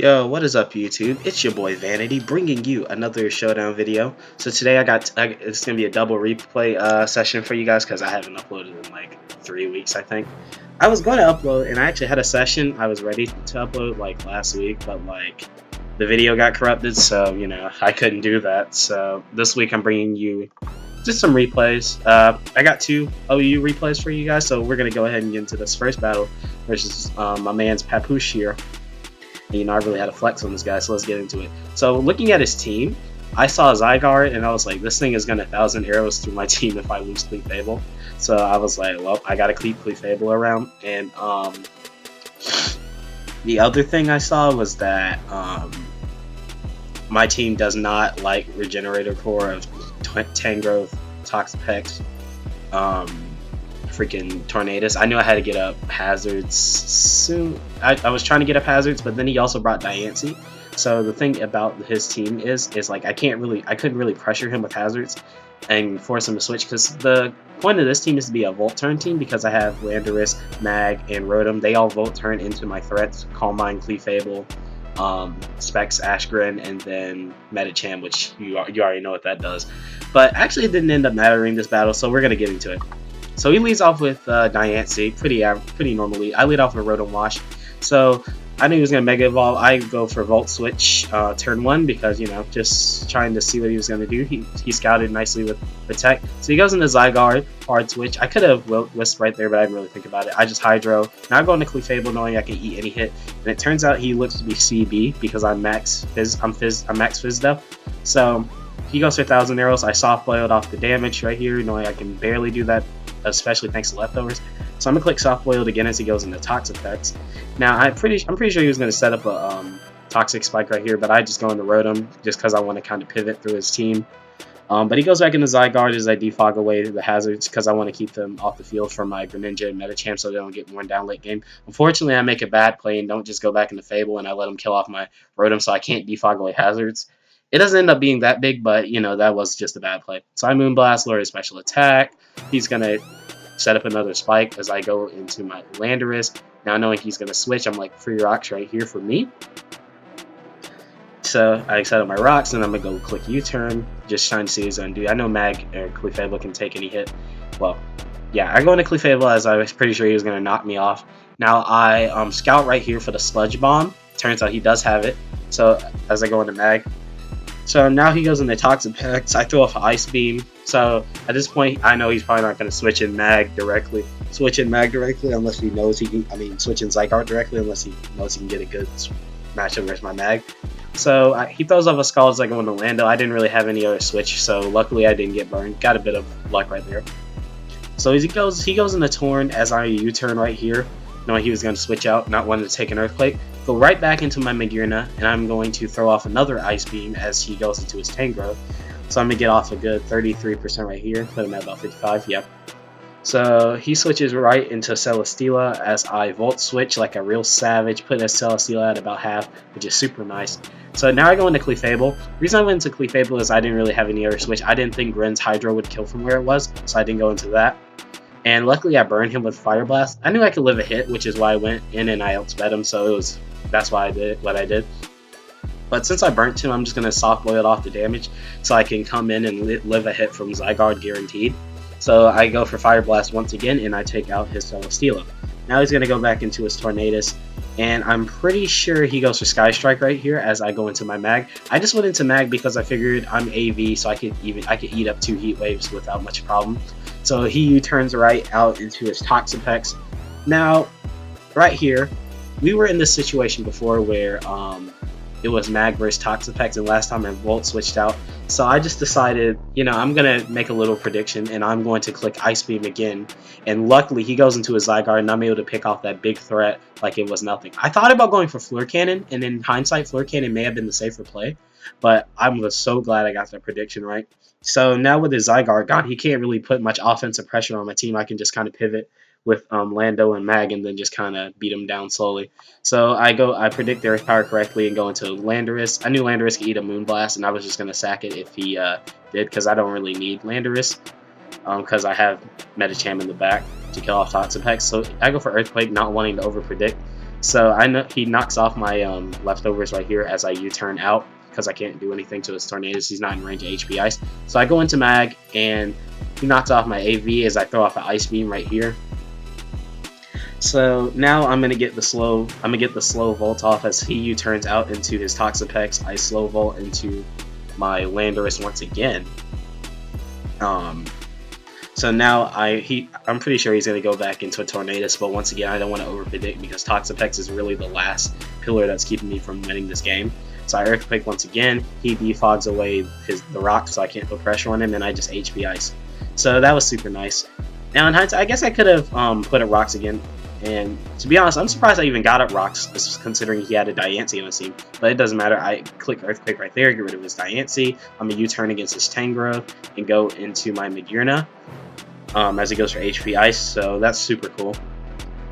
Yo, what is up YouTube? It's your boy VaniTy bringing you another Showdown video. So today it's going to be a double replay session for you guys because I haven't uploaded in like 3 weeks, I think. I was going to upload and I actually had a session I was ready to upload like last week, but like the video got corrupted, so you know, I couldn't do that. So this week I'm bringing you just some replays. I got 2 OU replays for you guys, so we're going to go ahead and get into this first battle versus my man's Papoose here. You know, I really had a flex on this guy, so let's get into it. So looking at his team, I saw Zygarde, and I was like, this thing is going to 1,000 arrows through my team if I lose Clefable. So I was like, well, I got to keep Clefable around. And the other thing I saw was that my team does not like Regenerator Core of Tangrowth, Toxapex, freaking Tornadus. I knew I had to get up Hazards soon. I was trying to get up Hazards, but then he also brought Diancie. So the thing about his team is like I couldn't really pressure him with Hazards and force him to switch, because the point of this team is to be a Volt Turn team, because I have Landorus, Mag, and Rotom. They all Volt Turn into my threats: Calm Mind, Clefable, Specs, Ashgren, and then Medicham, which you already know what that does. But actually it didn't end up mattering this battle, so we're gonna get into it. So he leads off with Diancie, pretty normally. I lead off with Rotom Wash. So I knew he was going to Mega Evolve. I go for Volt Switch turn 1 because, you know, just trying to see what he was going to do. He scouted nicely with Protect. So he goes into Zygarde, Hard Switch. I could have Wisp right there, but I didn't really think about it. I just Hydro. Now I go into Clefable knowing I can eat any hit. And it turns out he looks to be CB because I'm Max Fizz though. So he goes for 1,000 arrows. I soft boiled off the damage right here, knowing I can barely do that, especially thanks to leftovers. So I'm gonna click soft boiled again as he goes into Toxapex. Now I'm pretty sure he was gonna set up a Toxic Spike right here, but I just go into Rotom just because I want to kind of pivot through his team. But he goes back into Zygarde as I defog away the hazards because I want to keep them off the field for my Greninja and Medicham so they don't get worn down late game. Unfortunately, I make a bad play and don't just go back into Fable, and I let him kill off my Rotom, so I can't defog away hazards. It doesn't end up being that big, but, you know, that was just a bad play. So I Moonblast, lower his special attack. He's going to set up another Spike as I go into my Landorus. Now knowing he's going to switch, I'm like, free rocks right here for me. So I set up my rocks, and I'm going to go click U-turn, just trying to see what he's going to do. I know Mag or Clefable can take any hit. Well, yeah, I go into Clefable as I was pretty sure he was going to knock me off. Now I scout right here for the Sludge Bomb. Turns out he does have it. So as I go into Mag, so now he goes into Toxapex. I throw off Ice Beam. So at this point, I know he's probably not going to switch in Mag directly. Switch in unless he knows he can. Switch in Zygarde directly unless he knows he can get a good matchup versus my Mag. So he throws off a Scald as I go into Lando. I didn't really have any other switch, so luckily I didn't get burned. Got a bit of luck right there. So he goes into Torn as I U-turn right here, knowing he was going to switch out, not wanting to take an Earthquake. Go right back into my Magearna, and I'm going to throw off another Ice Beam as he goes into his Tangrowth. So I'm going to get off a good 33% right here, put him at about 55, yep. So he switches right into Celesteela as I Volt Switch like a real savage, putting his Celesteela at about half, which is super nice. So now I go into Clefable. The reason I went into Clefable is I didn't really have any other switch. I didn't think Gren's Hydro would kill from where it was, so I didn't go into that. And luckily I burned him with Fire Blast. I knew I could live a hit, which is why I went in and I outsped him, so that's why I did what I did. But since I burnt him, I'm just going to soft boil off the damage so I can come in and live a hit from Zygarde guaranteed. So I go for Fire Blast once again, and I take out his Celesteela. Now he's going to go back into his Tornadus, and I'm pretty sure he goes for Sky Strike right here as I go into my Mag. I just went into Mag because I figured I'm AV, so I could eat up 2 Heat Waves without much problem. So he turns right out into his Toxapex. Now, right here, we were in this situation before where it was Mag versus Toxapex, and last time I Volt switched out. So I just decided, you know, I'm going to make a little prediction, and I'm going to click Ice Beam again. And luckily, he goes into his Zygarde, and I'm able to pick off that big threat like it was nothing. I thought about going for Fleur Cannon, and in hindsight, Fleur Cannon may have been the safer play. But I was so glad I got that prediction right. So now with his Zygarde gone, he can't really put much offensive pressure on my team. I can just kind of pivot with Lando and Mag and then just kind of beat him down slowly. So I predict their power correctly and go into Landorus. I knew Landorus could eat a Moonblast, and I was just going to sack it if he did, because I don't really need Landorus because I have Medicham in the back to kill off Toxapex. So I go for Earthquake, not wanting to over-predict. So I know he knocks off my leftovers right here as I U-turn out because I can't do anything to his tornadoes. He's not in range of HP Ice. So I go into Mag and he knocks off my AV as I throw off an Ice Beam right here. So now I'm gonna get the slow Volt off as he U-turns out into his Toxapex. I slow Volt into my Landorus once again. So now I'm pretty sure he's going to go back into a Tornadus, but once again, I don't want to overpredict because Toxapex is really the last pillar that's keeping me from winning this game. So I Earthquake once again, he defogs away the rock so I can't put pressure on him, and I just HP Ice. So that was super nice. Now in hindsight, I guess I could have put up rocks again, and to be honest, I'm surprised I even got up rocks, considering he had a Diancie on his team. But it doesn't matter, I click Earthquake right there, get rid of his Diancie, I'm going to U-turn against his Tangrowth, and go into my Magearna. As he goes for HP Ice, so that's super cool.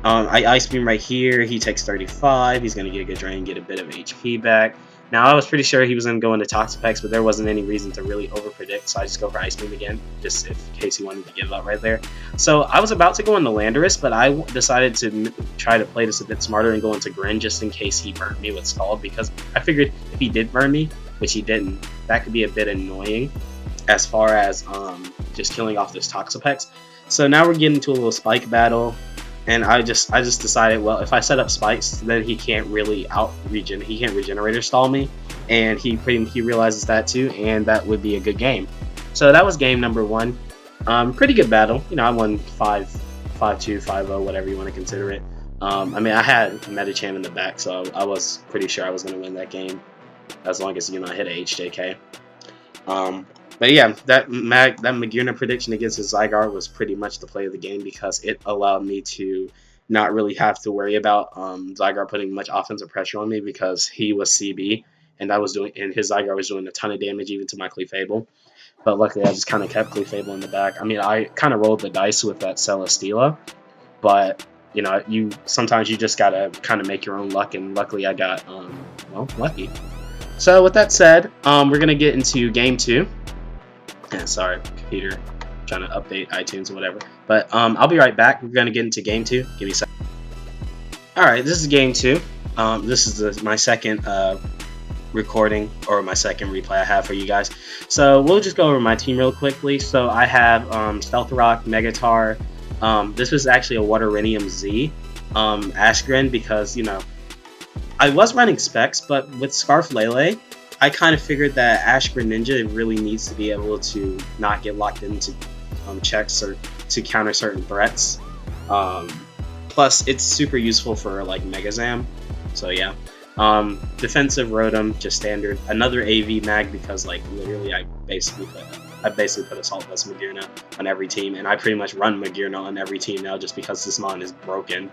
I Ice Beam right here, he takes 35, he's going to get a good drain, get a bit of HP back. Now I was pretty sure he was going to go into Toxapex, but there wasn't any reason to really overpredict, so I just go for Ice Beam again, just in case he wanted to give up right there. So I was about to go into Landorus, but I decided to try to play this a bit smarter and go into Grin just in case he burned me with Scald, because I figured if he did burn me, which he didn't, that could be a bit annoying as far as just killing off this Toxapex. So now we're getting into a little spike battle, and I just decided, well, if I set up spikes, then he can't really he can't regenerator stall me, and he realizes that too, and that would be a good game. So that was game number 1. Pretty good battle. You know, I won 5-2, 5-0, whatever you want to consider it. I mean, I had Medicham in the back, so I was pretty sure I was going to win that game, as long as, you know, I hit a HJK. But yeah, that Magearna prediction against his Zygarde was pretty much the play of the game because it allowed me to not really have to worry about Zygarde putting much offensive pressure on me because he was CB and his Zygarde was doing a ton of damage even to my Clefable. But luckily I just kind of kept Clefable in the back. I mean, I kind of rolled the dice with that Celesteela, but you know, sometimes you just gotta kind of make your own luck, and luckily I got well, lucky. So with that said, we're gonna get into game 2. Yeah, sorry, computer, trying to update iTunes or whatever. But I'll be right back. We're going to get into game 2. Give me a second. Alright, this is game 2. This is my second recording, or my second replay I have for you guys. So we'll just go over my team real quickly. So I have Stealth Rock, Megatar. This was actually a Waterinium Z. Ashgren, because, you know, I was running Specs, but with Scarf Lele, I kind of figured that Ash Greninja really needs to be able to not get locked into checks or to counter certain threats. Plus, it's super useful for like Megazam. So yeah. Defensive Rotom, just standard. Another AV Mag because like literally I basically put Assault Vest Magearna on every team, and I pretty much run Magearna on every team now just because this mon is broken.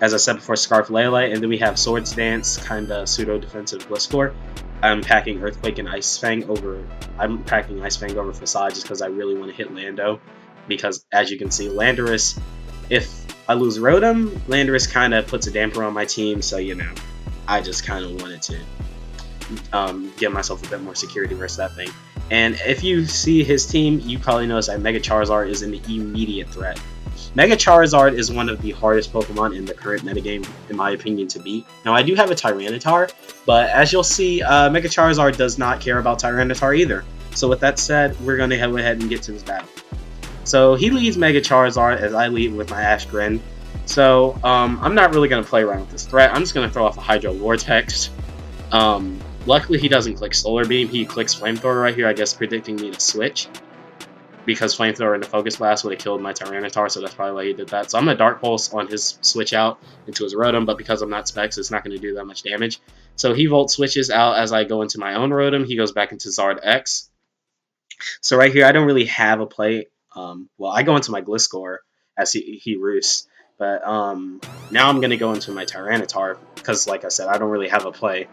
As I said before, Scarf Lele, and then we have Swords Dance, kind of pseudo-defensive Gliscor. I'm packing Earthquake and Ice Fang over. I'm packing Ice Fang over Facade just because I really want to hit Lando. Because as you can see, Landorus, if I lose Rotom, Landorus kind of puts a damper on my team. So you know, I just kind of wanted to give myself a bit more security versus that thing. And if you see his team, you probably notice that Mega Charizard is an immediate threat. Mega Charizard is one of the hardest Pokemon in the current metagame, in my opinion, to beat. Now, I do have a Tyranitar, but as you'll see, Mega Charizard does not care about Tyranitar either. So with that said, we're going to go ahead and get to this battle. So he leads Mega Charizard as I lead with my Ashgren. So I'm not really going to play around with this threat. I'm just going to throw off a Hydro Vortex. Luckily, he doesn't click Solar Beam. He clicks Flamethrower right here, I guess predicting me to switch. Because Flamethrower and the Focus Blast would have killed my Tyranitar, so that's probably why he did that. So I'm going to Dark Pulse on his switch out into his Rotom, but because I'm not Specs, it's not going to do that much damage. So he Volt switches out as I go into my own Rotom. He goes back into Zard X. So right here, I don't really have a play. Well, I go into my Gliscor as he roosts. But now I'm going to go into my Tyranitar because, like I said, I don't really have a play.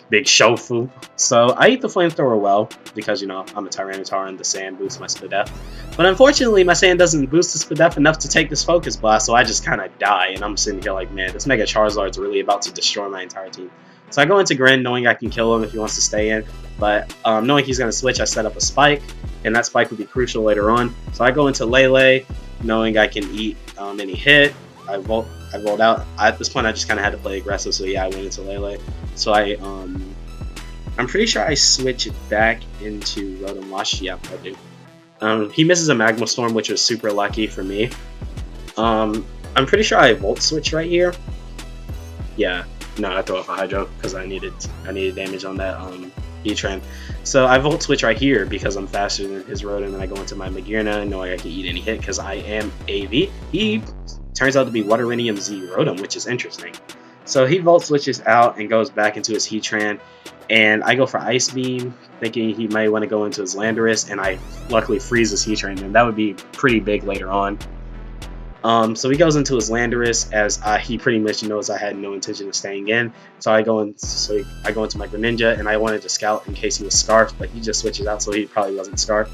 Big Shofu. So I eat the Flamethrower well because, you know, I'm a Tyranitar and the Sand boosts my Spadef. But unfortunately, my Sand doesn't boost the Spadef enough to take this Focus Blast, so I just kind of die. And I'm sitting here like, man, this Mega Charizard's really about to destroy my entire team. So I go into Grin knowing I can kill him if he wants to stay in. But knowing he's going to switch, I set up a Spike. And that Spike would be crucial later on. So I go into Lele knowing I can eat any hit. I Volt I rolled out. At this point, I just kind of had to play aggressive, so yeah, I went into Lele. So I'm pretty sure I switch back into Rotom Wash. Yeah, I do. He misses a Magma Storm, which was super lucky for me. I'm pretty sure I Volt Switch right here. Yeah, no, I throw off a Hydro because I needed damage on that E-Trend. So I Volt Switch right here because I'm faster than his Rotom, and I go into my Magearna, knowing I can eat any hit because I am AV. He turns out to be Waterinium Z Rotom, which is interesting. So he Volt Switches out and goes back into his Heatran, and I go for Ice Beam, thinking he might want to go into his Landorus, and I luckily freeze his Heatran, and that would be pretty big later on. So he goes into his Landorus, as he pretty much knows I had no intention of staying in. So I go into my Greninja, and I wanted to scout in case he was Scarfed, but he just switches out, so he probably wasn't Scarfed.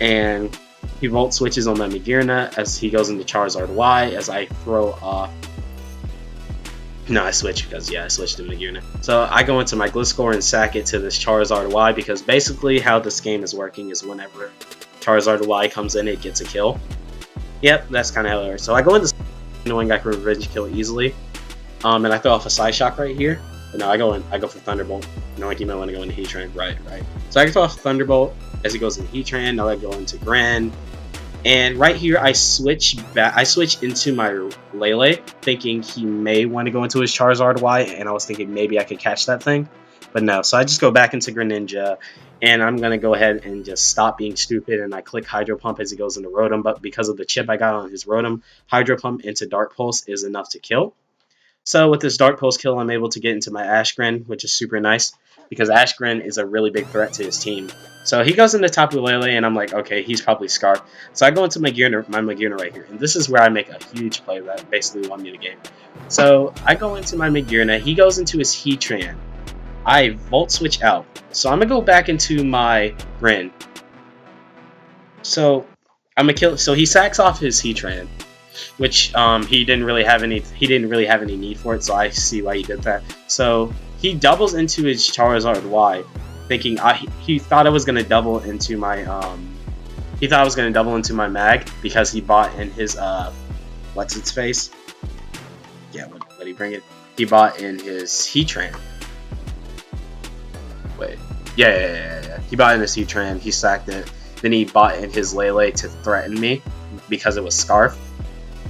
And he Volt Switches on my Magearna as he goes into Charizard Y, as I throw off. No, I switch because, yeah, I switched to Magearna. So I go into my Gliscor and sack it to this Charizard Y, because basically how this game is working is whenever Charizard Y comes in, it gets a kill. Yep, that's kind of how it works. So I go into knowing I can revenge kill easily, and I throw off a Psyshock right here. But no, I go for Thunderbolt, knowing he might want to go into Heatran. Right. So I can throw off Thunderbolt as he goes into Heatran. Now I go into Gren. And right here, I switch back. I switch into my Lele, thinking he may want to go into his Charizard Y, and I was thinking maybe I could catch that thing, but no. So I just go back into Greninja, and I'm gonna go ahead and just stop being stupid, and I click Hydro Pump as he goes into Rotom. But because of the chip I got on his Rotom, Hydro Pump into Dark Pulse is enough to kill. So with this Dark Pulse kill, I'm able to get into my Ashgren, which is super nice, because Ashgren is a really big threat to his team. So he goes into Tapu Lele, and I'm like, okay, he's probably Scarf. So I go into my Magearna right here, and this is where I make a huge play that basically won me the game. So I go into my Magearna, he goes into his Heatran. I Volt Switch out. So I'm gonna go back into my Gren. So I'm gonna kill. So he sacks off his Heatran, which he didn't really have any need for it, so I see why he did that. So he doubles into his Charizard Y, thinking he thought I was gonna double into my Mag, because he bought in his what's its face? Yeah, what did he bring it? He bought in his Heatran. Wait. Yeah. He bought in his Heatran, he sacked it. Then he bought in his Lele to threaten me because it was Scarf.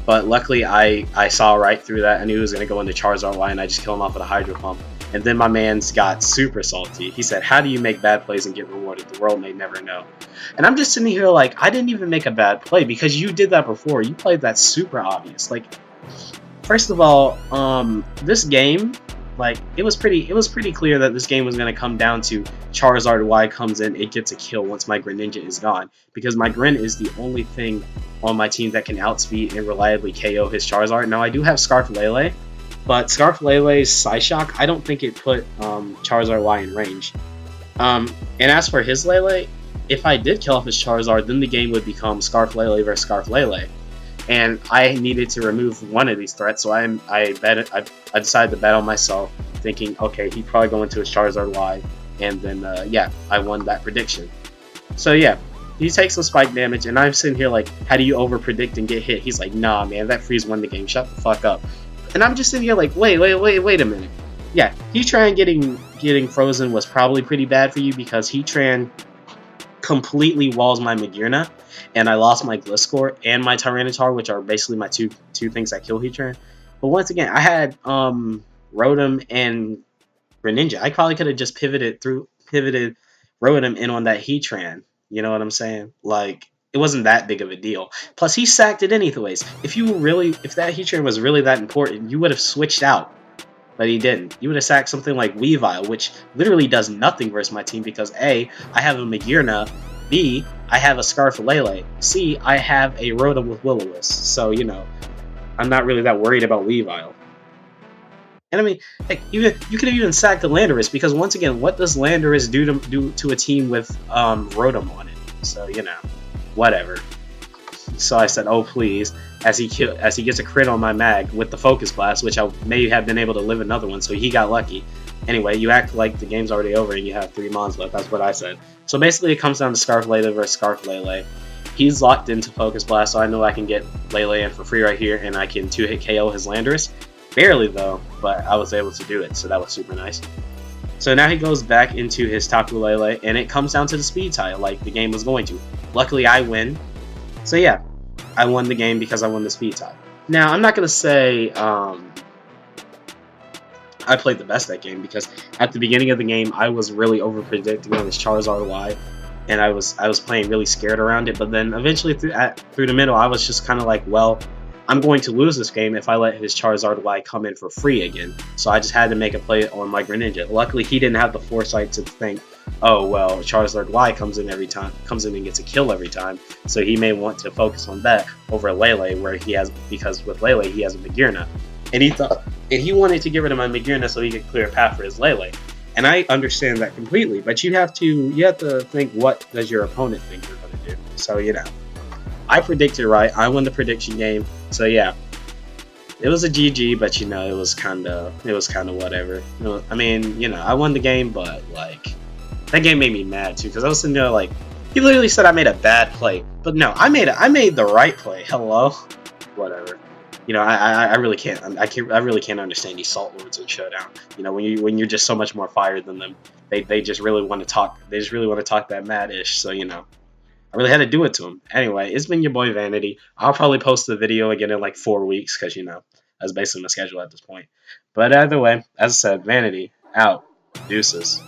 But luckily, I saw right through that. I knew he was going to go into Charizard Y, and I just killed him off with a Hydro Pump. And then my man's got super salty. He said, how do you make bad plays and get rewarded? The world may never know. And I'm just sitting here like, I didn't even make a bad play, because you did that before. You played that super obvious. Like, first of all, this game, like, it was pretty clear that this game was going to come down to Charizard Y comes in, it gets a kill once my Greninja is gone, because my Gren is the only thing on my team that can outspeed and reliably KO his Charizard. Now I do have Scarf Lele, but Scarf Lele's Psyshock, I don't think it put Charizard Y in range. And as for his Lele, if I did kill off his Charizard, then the game would become Scarf Lele versus Scarf Lele. And I needed to remove one of these threats, so I decided to bet on myself, thinking, okay, he'd probably go into his Charizard Y, and then, yeah, I won that prediction. So, yeah, he takes some spike damage, and I'm sitting here like, how do you over-predict and get hit? He's like, nah, man, that freeze won the game, shut the fuck up. And I'm just sitting here like, wait a minute. Yeah, Heatran getting frozen was probably pretty bad for you, because Heatran completely walls my Magearna, and I lost my Gliscor and my Tyranitar, which are basically my two things that kill Heatran. But once again, I had Rotom and Greninja. I probably could have just pivoted Rotom in on that Heatran. You know what I'm saying? Like, it wasn't that big of a deal. Plus, he sacked it anyways. If that Heatran was really that important, you would have switched out. But he didn't. You would have sacked something like Weavile, which literally does nothing versus my team, because A, I have a Magearna, B, I have a Scarf Lele, C, I have a Rotom with Will-O-Wisp. So, you know, I'm not really that worried about Weavile. And I mean, heck, you could have even sacked the Landorus, because once again, what does Landorus do to a team with Rotom on it? So, you know, whatever. So I said, oh please, as he gets a crit on my Mag with the Focus Blast, which I may have been able to live another one, so he got lucky. Anyway, you act like the game's already over and you have 3 Mons left. That's what I said. So basically, it comes down to Scarf Lele versus Scarf Lele. He's locked into Focus Blast, so I know I can get Lele in for free right here, and I can 2-hit KO his Landorus. Barely though, but I was able to do it, so that was super nice. So now he goes back into his Tapu Lele, and it comes down to the speed tie, like the game was going to. Luckily, I win. So yeah, I won the game because I won the speed tie. Now, I'm not going to say I played the best that game, because at the beginning of the game, I was really over-predicting on his Charizard Y, and I was playing really scared around it, but then eventually through the middle, I was just kind of like, well, I'm going to lose this game if I let his Charizard Y come in for free again. So I just had to make a play on my Greninja. Luckily, he didn't have the foresight to think, oh well, Charizard Y comes in and gets a kill every time. So he may want to focus on that over Lele, because with Lele he has a Magearna, and he wanted to get rid of my Magearna so he could clear a path for his Lele. And I understand that completely, but you have to think, what does your opponent think you're going to do? So I predicted right. I won the prediction game. So yeah, it was a GG, but it was kind of whatever. I mean, I won the game, but like that game made me mad too, because I was sitting there like, he literally said I made a bad play, but no, I made the right play. Hello, whatever. I really can't. I really can't understand these Salt Lords in Showdown. When you're just so much more fire than them, they just really want to talk. They just really want to talk that mad-ish. So I really had to do it to him. Anyway, it's been your boy VaniTy. I'll probably post the video again in like 4 weeks, because that's basically my schedule at this point. But either way, as I said, VaniTy out. Deuces.